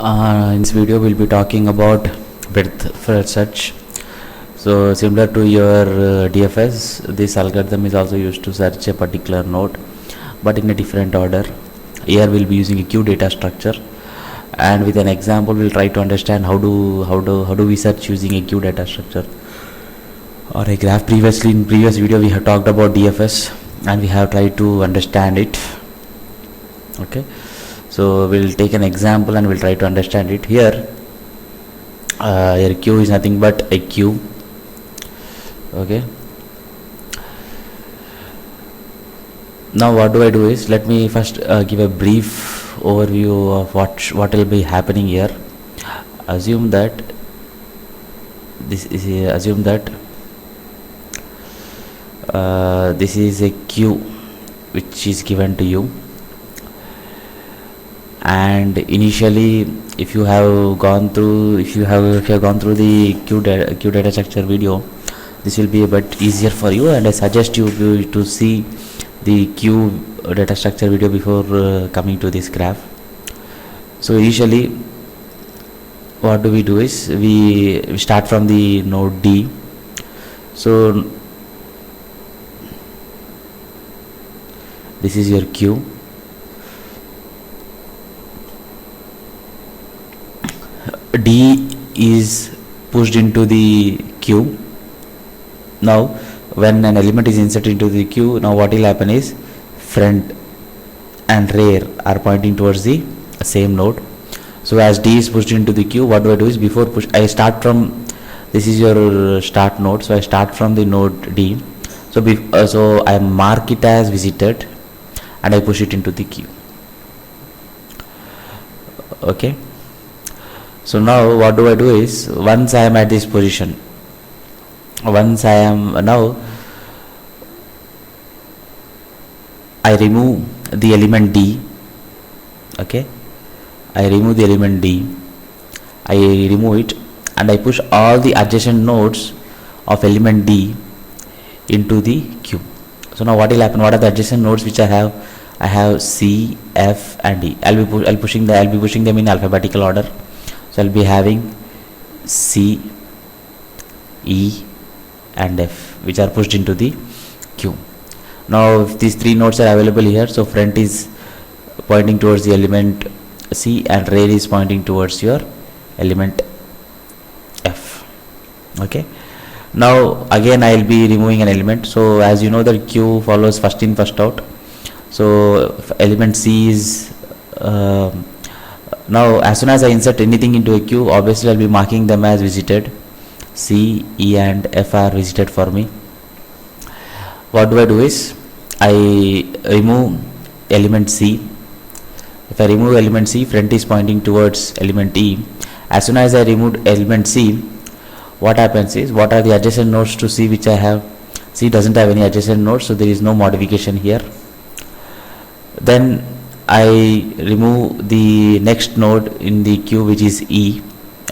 In this video we'll be talking about breadth first search. So similar to your DFS, this algorithm is also used to search a particular node but in a different order. Here we'll be using a queue data structure, and with an example we'll try to understand how do we search using a queue data structure or a graph. Previously, in previous video we have talked about DFS and we have tried to understand it. Okay, so we'll take an example and we'll try to understand it. Here your queue is nothing but a queue. Okay, now what do I do is, let me first give a brief overview of what will be happening here. Assume that this is this is a queue which is given to you, and initially if you have gone through the queue data structure video, this will be a bit easier for you, and I suggest you to see the queue data structure video before coming to this graph. So initially what do we do is we start from the node D. So this is your queue. D is pushed into the queue. Now when an element is inserted into the queue, now what will happen is front and rear are pointing towards the same node. So as D is pushed into the queue, what do I do is, before push, I start from, this is your start node, so I start from the node D. So I mark it as visited and I push it into the queue. Okay, so now what do I do is, once I am at this position, now I remove the element D. Okay, I remove the element D, I remove it and I push all the adjacent nodes of element D into the queue. So now what will happen, what are the adjacent nodes which I have? I have C, F and E. I'll be pushing them in alphabetical order. So I'll be having C, E and F, which are pushed into the queue. Now if these three nodes are available here, so front is pointing towards the element C and rear is pointing towards your element F. Okay, now again I will be removing an element. So as you know, the queue follows first in first out. So element C is now as soon as I insert anything into a queue, obviously I'll be marking them as visited. C, E and F are visited for me. What do I do is, I remove element C. If I remove element C, front is pointing towards element E. As soon as I remove element C, what happens is, what are the adjacent nodes to C which I have? C doesn't have any adjacent nodes, so there is no modification here. Then I remove the next node in the queue, which is E.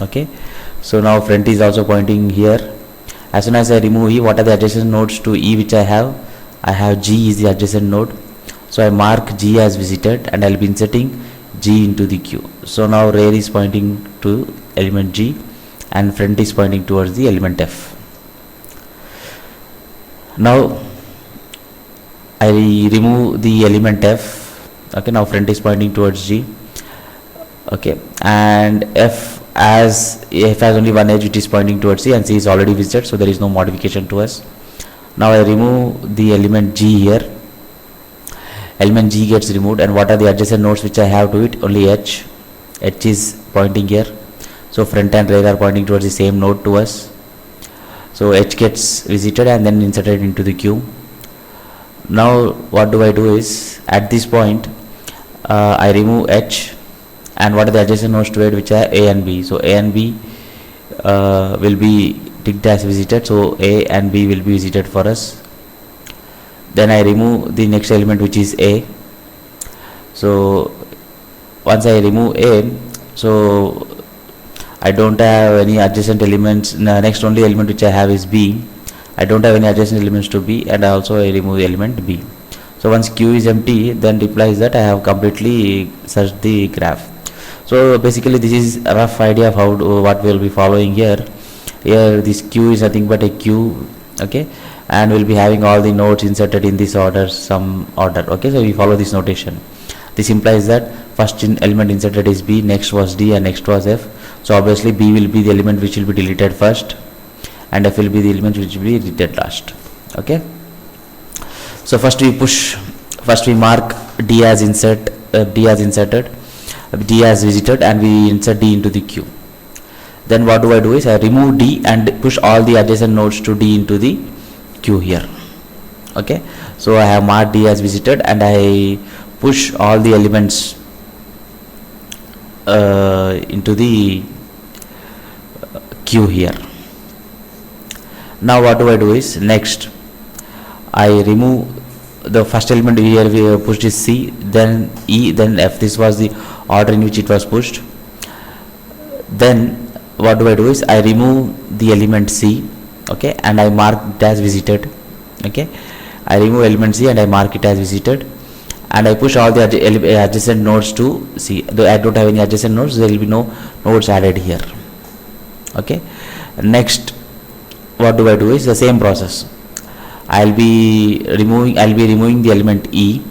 Okay, so now front is also pointing here. As soon as I remove E, what are the adjacent nodes to E which I have? I have G is the adjacent node, so I mark G as visited and I'll be inserting G into the queue. So now rear is pointing to element G and front is pointing towards the element F. Now I remove the element F. Okay, now front is pointing towards G. Okay, and F has only one edge which is pointing towards C, and C is already visited, so there is no modification to us. Now I remove the element G here. Element G gets removed, and what are the adjacent nodes which I have to it? Only H. H is pointing here, so front and rear are pointing towards the same node to us. So H gets visited and then inserted into the queue. Now what do I do is, at this point I remove H, and what are the adjacent nodes to it, which are A and B. So A and B will be ticked as visited, so A and B will be visited for us. Then I remove the next element, which is A. So once I remove A, so I don't have any adjacent elements. Next only element which I have is B. I don't have any adjacent elements to B, and also I remove the element B. So once Q is empty, then implies that I have completely searched the graph. So basically this is a rough idea of how what we will be following here. Here this queue is nothing but a queue, okay, and we'll be having all the nodes inserted in this order, some order, okay. So we follow this notation. This implies that first element inserted is B, next was D, and next was F. So obviously B will be the element which will be deleted first, and F will be the element which will be deleted last, okay. So first we mark D as inserted, D as visited, and we insert D into the queue. Then what do I do is I remove D and push all the adjacent nodes to D into the queue here, okay. So I have marked D as visited and I push all the elements into the queue here. Now what do I do is next I remove the first element here. We pushed is C, then E, then F. This was the order in which it was pushed. Then what do I do is I remove the element C, okay, and I mark it as visited, okay. I remove element C and I mark it as visited, and I push all the adjacent nodes to C. Though I don't have any adjacent nodes, there will be no nodes added here, okay. Next what do I do is the same process. I'll be removing the element E,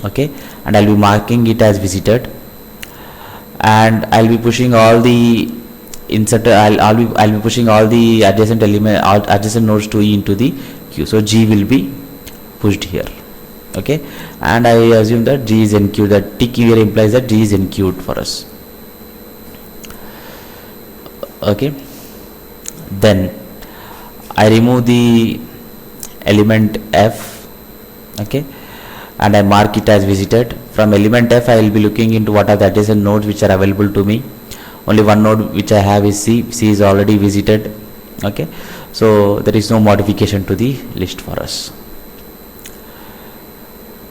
okay, and I'll be marking it as visited, and I'll be pushing all the I'll be pushing all the adjacent nodes to E into the queue. So G will be pushed here, okay, and I assume that G is enqueued. That tick here implies that G is enqueued for us, okay. Then I remove the element F, okay, and I mark it as visited. From element F I will be looking into what are the adjacent nodes which are available to me. Only one node which I have is C. C is already visited, okay, so there is no modification to the list for us.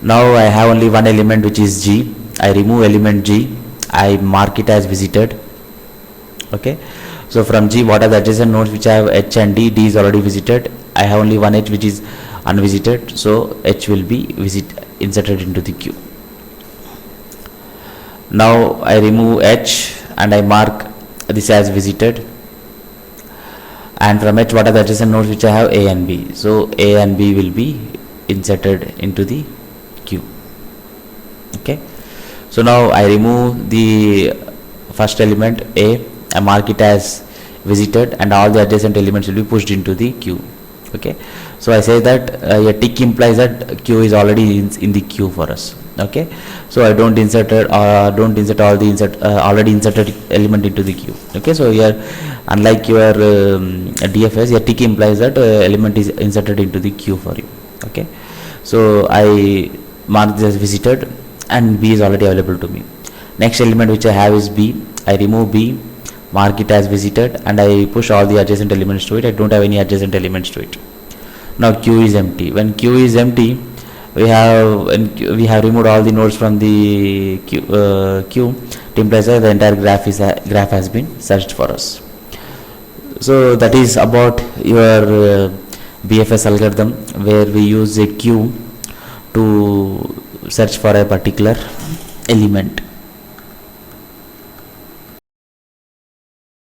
Now I have only one element which is G. I remove element G, I mark it as visited, okay. So from G, what are the adjacent nodes which I have? H and D. D is already visited. I have only one H which is unvisited, so H will be inserted into the queue. Now I remove H and I mark this as visited, and from H what are the adjacent nodes which I have? A and B. So A and B will be inserted into the queue, okay. So now I remove the first element A, I mark it as visited, and all the adjacent elements will be pushed into the queue, okay. So I say that a tick implies that queue is already in the queue for us, okay. So I don't insert all the already inserted element into the queue, okay. So here, unlike your DFS, your tick implies that element is inserted into the queue for you, okay. So I mark this as visited, and B is already available to me. Next element which I have is B. I remove B, mark it as visited, and I push all the adjacent elements to it. I don't have any adjacent elements to it. Now queue is empty. When queue is empty, we have removed all the nodes from the queue. It implies that the entire graph has been searched for us. So that is about your BFS algorithm, where we use a queue to search for a particular element.